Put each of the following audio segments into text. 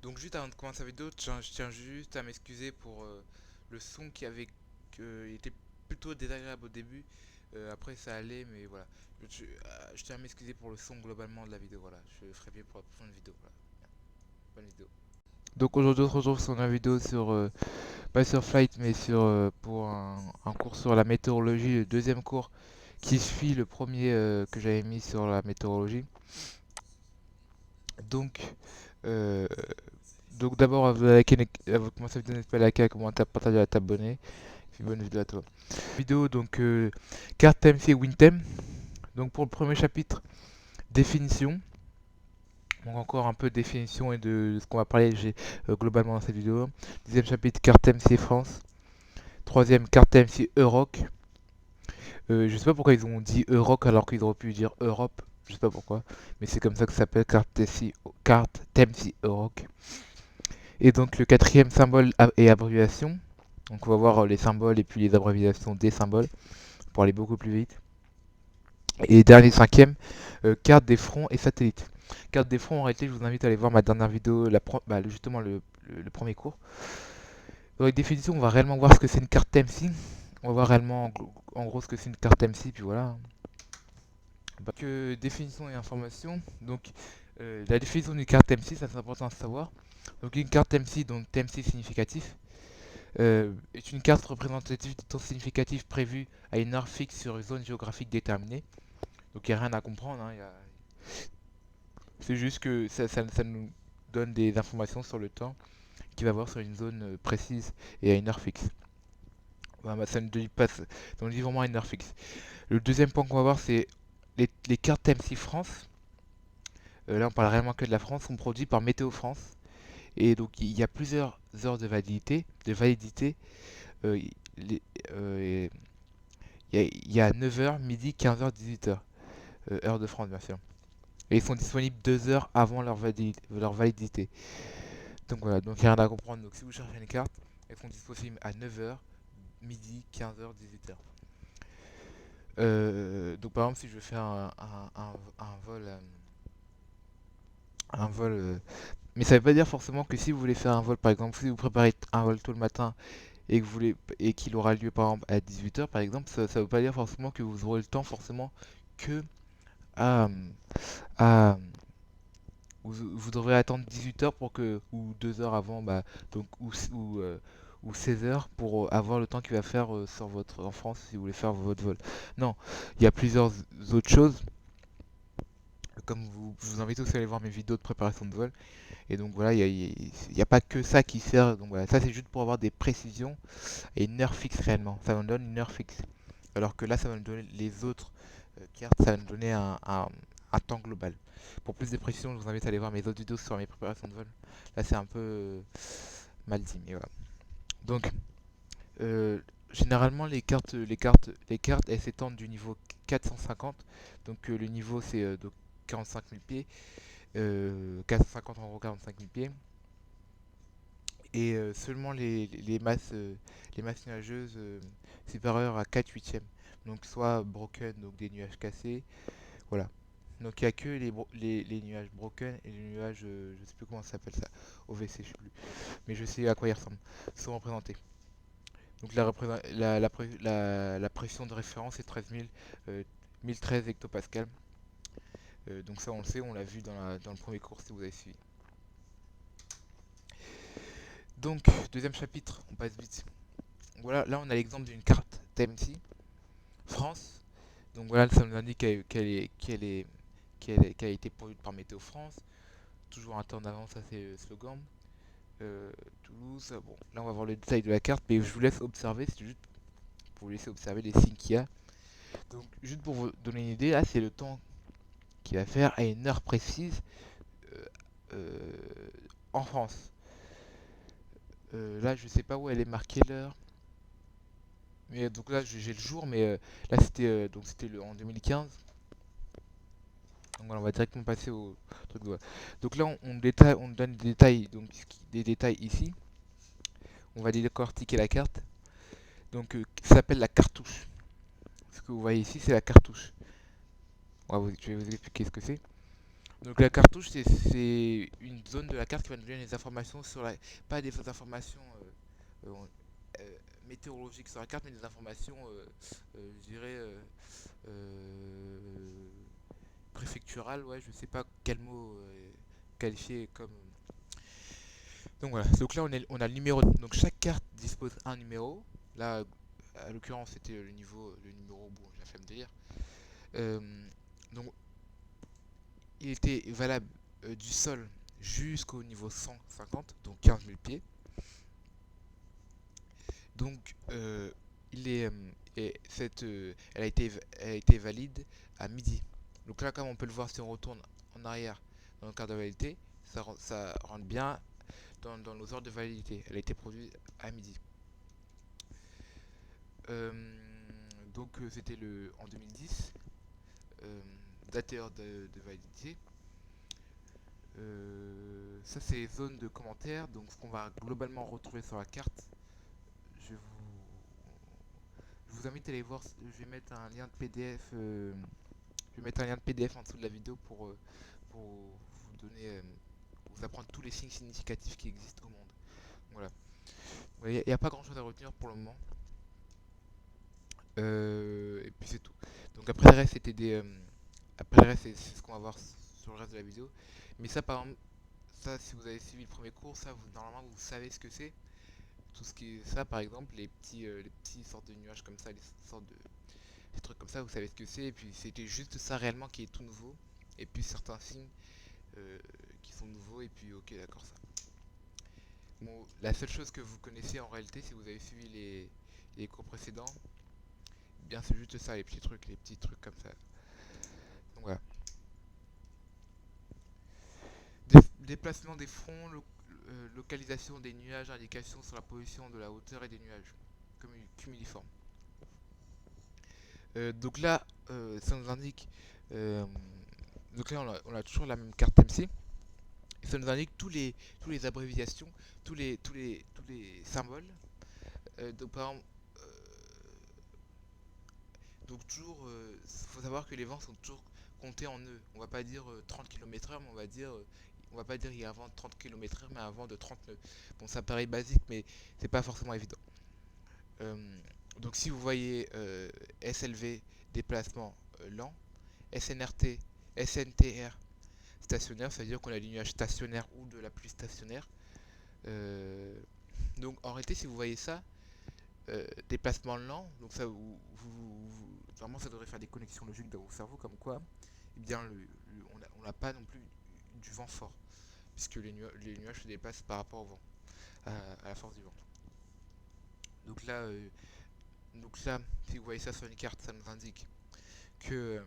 Donc juste avant de commencer la vidéo, je tiens juste à m'excuser pour le son qui avait été plutôt désagréable au début. Après ça allait, mais voilà. Je tiens à m'excuser pour le son globalement de la vidéo. Voilà, je ferai bien pour la prochaine vidéo. Voilà. Bonne vidéo. Donc aujourd'hui on se retrouve sur une vidéo sur pas sur Flight mais sur pour un cours sur la météorologie, le deuxième cours qui suit le premier que j'avais mis sur la météorologie. Donc euh, donc d'abord, vous commencez à donner à liker, à commenter, à partager, à t'abonner. Puis bonne vidéo à toi. Vidéo donc carte TMC Wintem. Donc pour le premier chapitre, définition. Donc encore un peu de définition et de ce qu'on va parler globalement dans cette vidéo. Deuxième chapitre, carte TMC France. Troisième, carte TMC Euroc. Je sais pas pourquoi ils ont dit Euroc alors qu'ils auraient pu dire Europe. Je sais pas pourquoi. Mais c'est comme ça que ça s'appelle carte TMC Euroc. Et donc le quatrième, symbole et abréviation. Donc on va voir les symboles et puis les abréviations des symboles pour aller beaucoup plus vite. Et dernier cinquième, carte des fronts et satellites. Carte des fronts, en réalité, je vous invite à aller voir ma dernière vidéo, justement le premier cours. Dans les définitions, on va réellement voir ce que c'est une carte TMC. On va voir réellement en gros ce que c'est une carte TMC, puis voilà. Définition et information. Donc la définition d'une carte TMC, ça c'est important à savoir. Donc une carte TMC, donc TMC significatif, est une carte représentative du temps significatif prévu à une heure fixe sur une zone géographique déterminée. Donc il n'y a rien à comprendre, hein, c'est juste que ça nous donne des informations sur le temps qu'il va avoir sur une zone précise et à une heure fixe. Ça ne dit pas, ça nous dit vraiment à une heure fixe. Le deuxième point qu'on va voir, c'est les cartes TMC France. Là, on parle réellement que de la France, sont produites par Météo France. Et donc, il y a plusieurs heures de validité. Euh, les- euh, il y a 9h, midi, 15h, 18h. Heure de France, bien sûr. Et ils sont disponibles 2 heures avant leur validité. Donc voilà, donc il n'y a rien à comprendre. Donc si vous cherchez une carte, elles sont disponibles à 9h, midi, 15h, 18h. Donc par exemple, si je veux faire un vol, un vol mais ça veut pas dire forcément que si vous voulez faire un vol, par exemple, si vous préparez un vol tôt le matin et que vous voulez et qu'il aura lieu par exemple à 18h par exemple, ça veut pas dire forcément que vous aurez le temps forcément que à, à vous devrez attendre 18h pour que ou 2 heures avant bah donc ou 16 heures pour avoir le temps qu'il va faire sur votre en France si vous voulez faire votre vol. Non, il y a plusieurs autres choses. Comme je vous invite aussi à aller voir mes vidéos de préparation de vol. Et donc voilà, il y a pas que ça qui sert. Donc voilà, ça c'est juste pour avoir des précisions et une heure fixe réellement. Ça nous donne une heure fixe. Alors que là, ça va nous donner les autres cartes, ça va nous donner un temps global. Pour plus de précision, je vous invite à aller voir mes autres vidéos sur mes préparations de vol. Là, c'est un peu mal dit, mais voilà. Donc, euh, généralement, les cartes, elles s'étendent du niveau 450. Donc, le niveau, c'est donc 45 000 pieds. 450 en gros, 45 000 pieds. Et seulement les masses nuageuses supérieures à 4 huitièmes. Donc, soit broken, donc des nuages cassés. Voilà. Donc il n'y a que les nuages broken et les nuages, je sais plus comment ça s'appelle ça, OVC, je sais plus. Mais je sais à quoi ils ressemblent, sont représentés. Donc la pression de référence est 13 000, 1013 hectopascales. Donc ça on le sait, on l'a vu dans le premier cours si vous avez suivi. Donc deuxième chapitre, on passe vite. Voilà, là on a l'exemple d'une carte TMC, France. Donc voilà, ça nous indique qu'elle a été produite par Météo France. Toujours un temps d'avance, ça c'est le slogan. Toulouse. Bon, là on va voir le détail de la carte, mais je vous laisse observer, c'est juste pour vous laisser observer les signes qu'il y a. Donc, juste pour vous donner une idée, là c'est le temps qu'il va faire à une heure précise euh, euh, en France. Là, je sais pas où elle est marquée l'heure. Mais donc là, j'ai le jour, mais là c'était en 2015. Donc voilà, on va directement passer au truc de voie. Donc là, on donne des détails, donc des détails ici. On va décortiquer la carte. Donc, ça s'appelle la cartouche. Ce que vous voyez ici, c'est la cartouche. Je vais vous expliquer ce que c'est. Donc la cartouche, c'est une zone de la carte qui va nous donner des informations sur la... Pas des informations euh, euh, météorologiques sur la carte, mais des informations, je dirais, euh, préfecturales, ouais, je sais pas quel mot qualifier comme... Donc voilà, donc là on a le numéro, donc chaque carte dispose un numéro, là à l'occurrence c'était le numéro, bon j'ai la flemme de lire. Euh, donc il était valable du sol jusqu'au niveau 150, donc 15 000 pieds. Donc, il est, elle a été valide à midi. Donc là, comme on peut le voir, si on retourne en arrière dans le cadre de validité, ça rentre bien dans nos heures de validité. Elle a été produite à midi. Euh, c'était en 2010, euh, date et heure de validité. Ça, c'est les zones de commentaires. Donc, ce qu'on va globalement retrouver sur la carte, je vous invite à aller voir. Je vais mettre un lien de PDF. Je vais mettre un lien de PDF en dessous de la vidéo pour vous donner, vous apprendre tous les signes significatifs qui existent au monde. Voilà. Il n'y a pas grand chose à retenir pour le moment. Et puis c'est tout. Donc après le reste, après le reste, c'est ce qu'on va voir sur le reste de la vidéo. Mais ça, par exemple, ça, si vous avez suivi le premier cours, ça, normalement, vous savez ce que c'est. Tout ce qui est ça, par exemple, les petits sortes de nuages comme ça, les sortes de des trucs comme ça, vous savez ce que c'est. Et puis c'était juste ça réellement qui est tout nouveau. Et puis certains signes qui sont nouveaux. Et puis ok, d'accord, ça. Bon, la seule chose que vous connaissez en réalité, si vous avez suivi les cours précédents, eh bien c'est juste ça, les petits trucs comme ça. Donc voilà. Déplacement des fronts, localisation des nuages, indication sur la position de la hauteur et des nuages, comme cumuliforme. Donc là, ça nous indique. euh, donc là, on a toujours la même carte MC. Et ça nous indique tous les abréviations, tous les symboles. Donc par exemple, donc toujours, faut savoir que les vents sont toujours comptés en nœuds. On va pas dire 30 km/h, mais on va pas dire il y a un vent de 30 km/h, mais un vent de 30 nœuds. Bon, ça paraît basique, mais c'est pas forcément évident. Euh, donc si vous voyez SLV, déplacement lent, SNRT, SNTR, stationnaire, ça veut dire qu'on a des nuages stationnaires ou de la pluie stationnaire. Euh, donc en réalité, si vous voyez ça, déplacement lent, donc ça, normalement ça devrait faire des connexions logiques dans vos cerveaux, comme quoi, eh bien, on n'a pas non plus du vent fort, puisque les nuages se déplacent par rapport au vent, à la force du vent. Donc là, euh, donc là, si vous voyez ça sur une carte, ça nous indique que,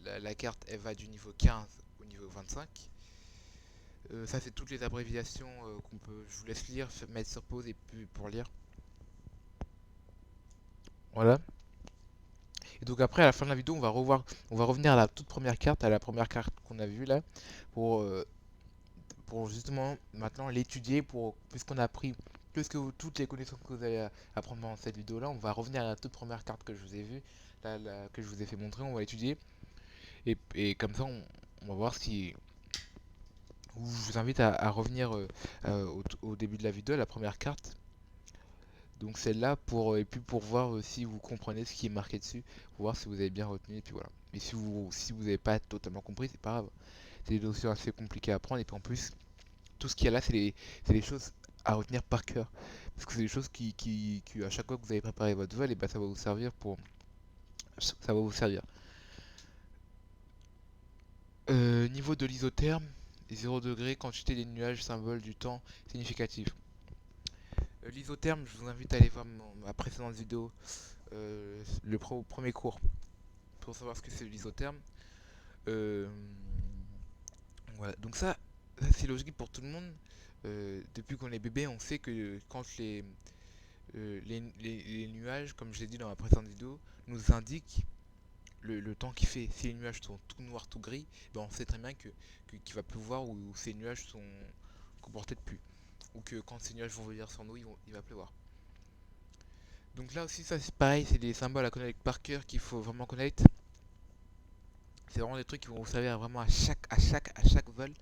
la carte elle va du niveau 15 au niveau 25. Ça c'est toutes les abréviations qu'on peut. Je vous laisse lire, mettre sur pause et puis pour lire. Voilà. Et donc après, à la fin de la vidéo, on va revenir à la toute première carte, à la première carte qu'on a vue là, pour, euh, pour justement maintenant l'étudier, puisqu'on a appris toutes les connaissances que vous allez apprendre dans cette vidéo là, on va revenir à la toute première carte que je vous ai vue, que je vous ai fait montrer, on va l'étudier, et comme ça on va voir si... Je vous invite à revenir au début de la vidéo, à la première carte, donc celle-là, et puis pour voir si vous comprenez ce qui est marqué dessus, pour voir si vous avez bien retenu, et puis voilà. Mais si vous n'avez pas totalement compris, c'est pas grave. C'est des notions assez compliquées à apprendre, et puis en plus, tout ce qu'il y a là, c'est des choses à retenir par cœur. Parce que c'est des choses à chaque fois que vous allez préparer votre vol, et ben ça va vous servir ça va vous servir. Niveau de l'isotherme, 0 degré, quantité des nuages, symbole du temps significatif. L'isotherme, je vous invite à aller voir ma précédente vidéo, premier cours, pour savoir ce que c'est l'isotherme. Euh, voilà. Donc ça c'est logique pour tout le monde. Depuis qu'on est bébé, on sait que quand les nuages, comme je l'ai dit dans ma précédente vidéo, nous indiquent le temps qu'il fait. Si les nuages sont tout noirs, tout gris, ben on sait très bien qu'il va pleuvoir, ou ces nuages sont comportés de pluie. Ou que quand ces nuages vont venir sur nous, il va pleuvoir. Donc là aussi, ça c'est pareil, c'est des symboles à connaître par cœur qu'il faut vraiment connaître. C'est vraiment des trucs qui vont vous servir vraiment à chaque vol.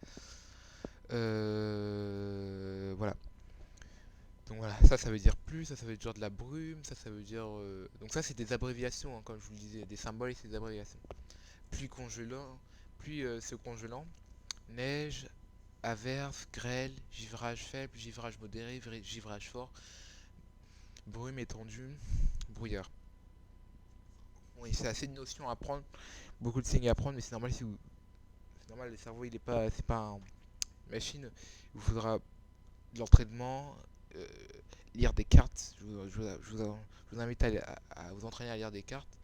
Voilà. Donc voilà, ça veut dire plus, ça veut dire de la brume, ça veut dire... Donc ça c'est des abréviations, hein, comme je vous le disais, des symboles et c'est des abréviations. Pluie congelant, pluie se congelant, neige, averse, grêle, givrage faible, givrage modéré, givrage fort, brume étendue, brouillard. Oui, c'est assez de notions à apprendre, beaucoup de signes à apprendre, mais c'est normal si vous... C'est normal, le cerveau il est pas... C'est pas une machine, il vous faudra de l'entraînement, euh, lire des cartes. Je vous invite à vous entraîner à lire des cartes.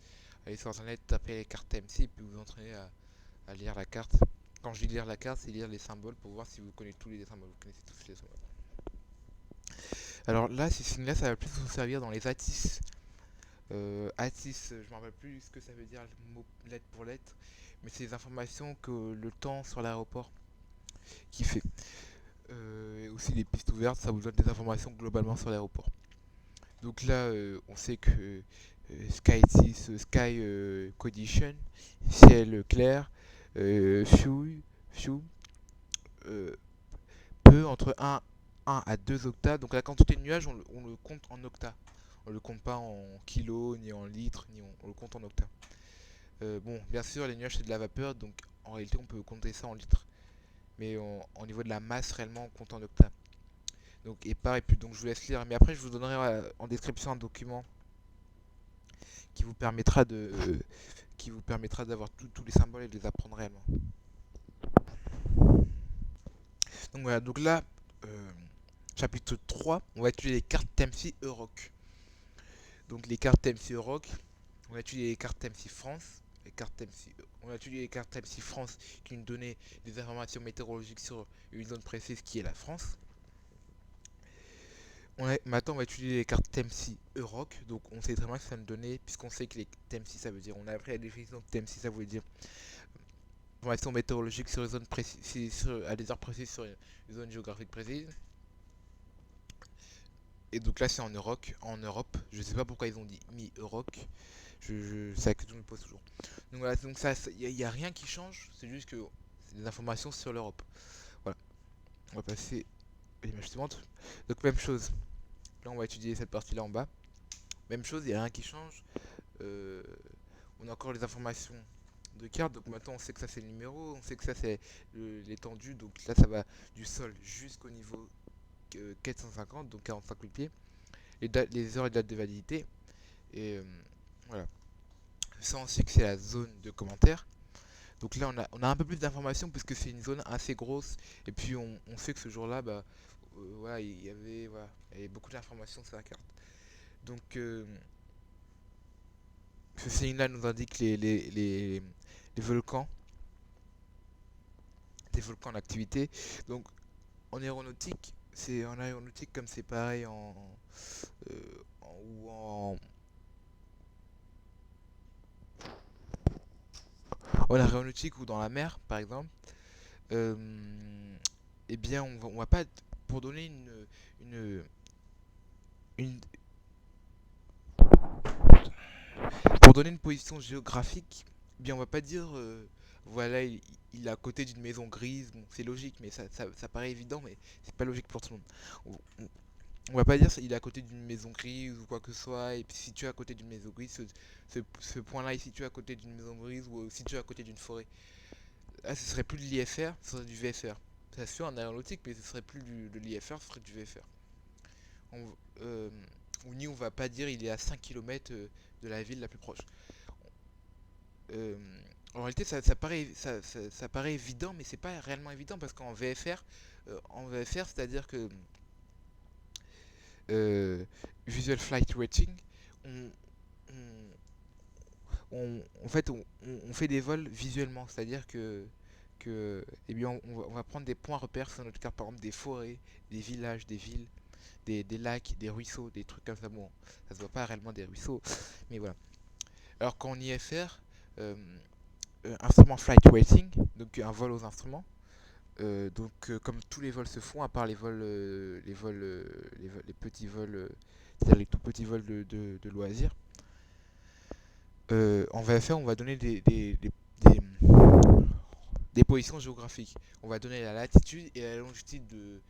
Allez sur internet, taper les cartes MC et puis vous entraîner à lire la carte. Quand je dis lire la carte, c'est lire les symboles pour voir si vous connaissez tous les symboles. Vous connaissez tous les symboles. Alors là, ces signes-là, ça va plus vous servir dans les ATIS. ATIS, je ne me rappelle plus ce que ça veut dire, le mot lettre pour lettre, mais c'est les informations que le temps sur l'aéroport qui fait. Et aussi les pistes ouvertes, ça vous donne des informations globalement sur l'aéroport. Donc là, on sait que Sky 6, Sky Condition, ciel clair, few, euh, peu entre un à 2 octas. Donc la quantité de nuages, on le compte en octas. On le compte pas en kilos, ni en litres, on le compte en octas. Bon, bien sûr, les nuages c'est de la vapeur, donc en réalité on peut compter ça en litres. Mais au niveau de la masse, réellement, on compte en octas. Donc, et pareil, puis donc je vous laisse lire. Mais après, je vous donnerai en description un document qui vous permettra d'avoir tous les symboles et de les apprendre réellement. Donc voilà, donc là, euh, chapitre 3, on va étudier les cartes TMC Euroc. Donc les cartes TMC Euroc, on va étudier les cartes TMC France, on va étudier les cartes TMC France qui nous donnaient des informations météorologiques sur une zone précise qui est la France. Maintenant, on va étudier les cartes TMC Euroc. Donc, on sait très bien que ça nous donnait, puisqu'on sait que les TMC ça veut dire, on a appris la définition de TMC, ça voulait dire information météorologique sur une zone précise, à des heures précises sur une zone géographique précise. Et donc là, c'est en Europe. Je sais pas pourquoi ils ont dit mi-Euroc. C'est la question que je me pose toujours. Donc voilà, donc ça, il n'y a rien qui change. C'est juste que c'est des informations sur l'Europe. Voilà. On va passer à l'image suivante. Donc même chose. Là, on va étudier cette partie-là en bas. Même chose, il n'y a rien qui change. Euh, on a encore les informations de carte. Donc maintenant, on sait que ça c'est le numéro. On sait que ça c'est l'étendue. Donc là, ça va du sol jusqu'au niveau 450, donc 45 000 pieds. Les heures et dates de validité. Et voilà. Ça, on sait que c'est la zone de commentaires. Donc là, on a un peu plus d'informations puisque c'est une zone assez grosse. Et puis, on sait que ce jour-là, bah, voilà, voilà, il y avait beaucoup d'informations sur la carte. Donc, ce signe-là nous indique les volcans, des volcans en activité. Donc, en aéronautique, comme c'est pareil ou en aéronautique ou dans la mer, par exemple. euh, eh bien, on va pas, pour donner une, une- pour donner une position géographique, eh bien, on va pas dire, voilà, il est à côté d'une maison grise. Bon, c'est logique, mais ça paraît évident, mais c'est pas logique pour tout le monde. On va pas dire il est à côté d'une maison grise ou quoi que ce soit, et puis si tu es à côté d'une maison grise, ce point-là est situé à côté d'une maison grise ou si tu es à côté d'une forêt. Là, ce serait plus de l'IFR, ce serait du VFR. C'est sûr en aéronautique, mais ce serait plus de l'IFR, ce serait du VFR. On, euh, ou ni on va pas dire il est à 5 km de la ville la plus proche. Euh, En réalité, ça paraît évident, mais c'est pas réellement évident parce qu'en VFR, c'est-à-dire que euh, Visual Flight Rating, on, en fait, on fait des vols visuellement, c'est-à-dire que eh bien, on va prendre des points repères sur notre carte, par exemple des forêts, des villages, des villes, des lacs, des ruisseaux, des trucs comme ça. Bon, ça se voit pas réellement des ruisseaux, mais voilà. Alors qu'en IFR, euh, instrument flight rating, donc un vol aux instruments, comme tous les vols se font, à part les petits vols, c'est-à-dire les tout petits vols de loisirs, en VFR, on va donner des positions géographiques. On va donner la latitude et la longitude de,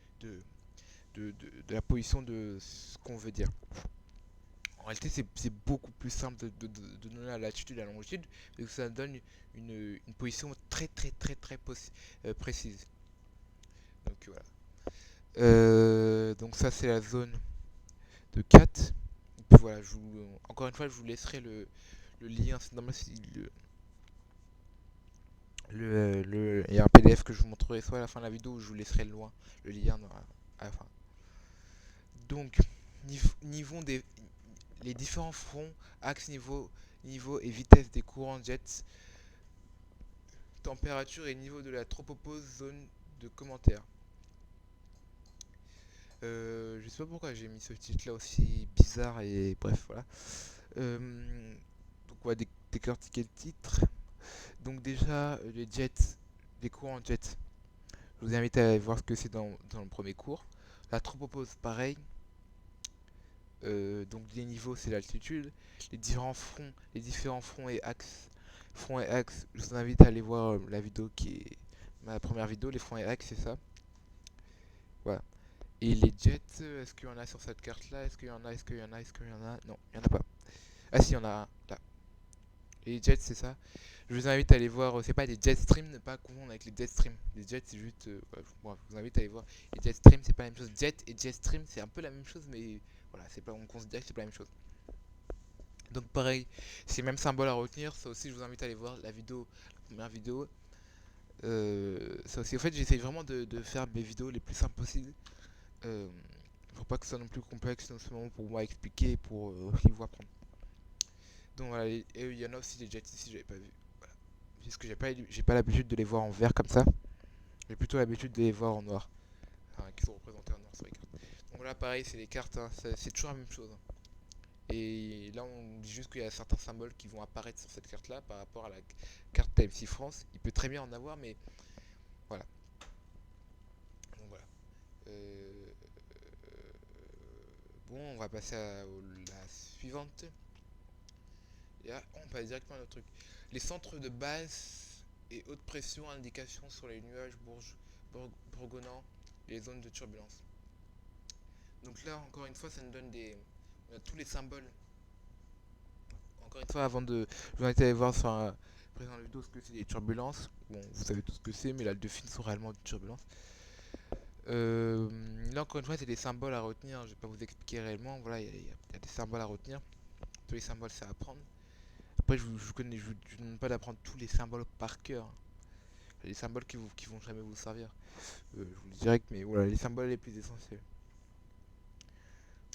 de la position de ce qu'on veut dire. En réalité, c'est beaucoup plus simple de donner la latitude et la longitude, parce que ça donne une position très très très très précise. Donc voilà. Donc ça c'est la zone de 4. Et puis voilà, encore une fois, je vous laisserai le lien. C'est normal si il y a un PDF que je vous montrerai soit à la fin de la vidéo ou je vous laisserai le lien à la fin. Donc, niveau des les différents fronts, axes, niveau et vitesse des courants jets, température et niveau de la tropopause, zone de commentaires. Je sais pas pourquoi j'ai mis ce titre là aussi bizarre et bref voilà. Donc on va décortiquer le titre. Donc déjà les jets, les courants jets. Je vous invite à aller voir ce que c'est dans le premier cours. La tropopause pareil. Donc les niveaux c'est l'altitude. Les différents fronts et axes. Front et axe, je vous invite à aller voir la vidéo qui est ma première vidéo, les fronts et axes, c'est ça. Voilà. Et les jets, est-ce qu'il y en a sur cette carte là? Est-ce qu'il y en a? Est-ce qu'il y en a? Est-ce qu'il y en a? Non, il n'y en a pas. Ah si, il y en a un là. Et les jets, c'est ça. Je vous invite à aller voir, c'est pas des jet stream, ne pas confondre avec les jet stream. Les jets, c'est juste. Bon, je vous invite à aller voir. Les jet stream, c'est pas la même chose. Jet et jet stream, c'est un peu la même chose, mais voilà, c'est pas, on considère que c'est pas la même chose. Donc pareil, c'est le même symbole à retenir. Ça aussi, je vous invite à aller voir la vidéo, la première vidéo. Ça aussi, en fait, j'essaye vraiment de faire mes vidéos les plus simples possibles. Faut pas que ce soit non plus complexe, non seulement pour moi expliquer et pour aussi vous apprendre. Donc voilà, et il y en a aussi des jets ici, j'avais pas vu. Voilà. Parce que j'ai pas l'habitude de les voir en vert comme ça. J'ai plutôt l'habitude de les voir en noir. Enfin, qui sont représentés en noir sur les cartes. Donc là, pareil, c'est les cartes, hein, c'est toujours la même chose. Hein. Et là, on dit juste qu'il y a certains symboles qui vont apparaître sur cette carte-là par rapport à la carte TMC France. Il peut très bien en avoir, mais voilà. Donc voilà. Euh, bon, on va passer à la suivante. Et là, on passe directement à notre truc. Les centres de basse et haute pression, indication sur les nuages bourgeonnants et les zones de turbulence. Donc là, encore une fois, ça nous donne on a tous les symboles. Encore une fois, je vous invite à aller voir sur un précédent vidéo ce que c'est des turbulences. Bon, vous savez tout ce que c'est, mais là, le définition sont réellement des turbulences. Là, encore une fois, c'est des symboles à retenir. Je vais pas vous expliquer réellement. Voilà, il y a des symboles à retenir. Tous les symboles, c'est à apprendre. Après, je vous demande pas d'apprendre tous les symboles par cœur. Il y a des symboles qui vont jamais vous servir. Je vous le dis direct, mais voilà, les symboles les plus essentiels.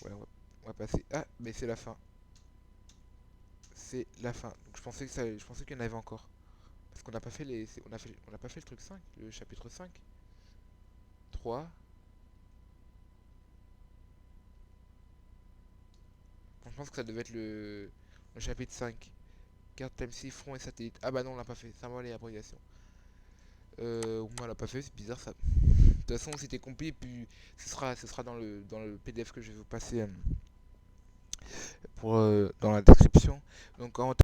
Voilà, on va passer. Ah, mais c'est la fin. C'est la fin. Donc, je pensais qu'il y en avait encore. Parce qu'on n'a pas fait on a pas fait le truc 5, le chapitre 5. 3. Je pense que ça devait être le chapitre 5. Carte MC, front et satellite. Ah bah non, on l'a pas fait. Symbole et abréviation. On l'a pas fait, c'est bizarre ça. De toute façon, c'était complet, puis ce sera dans le PDF que je vais vous passer dans la description. Donc en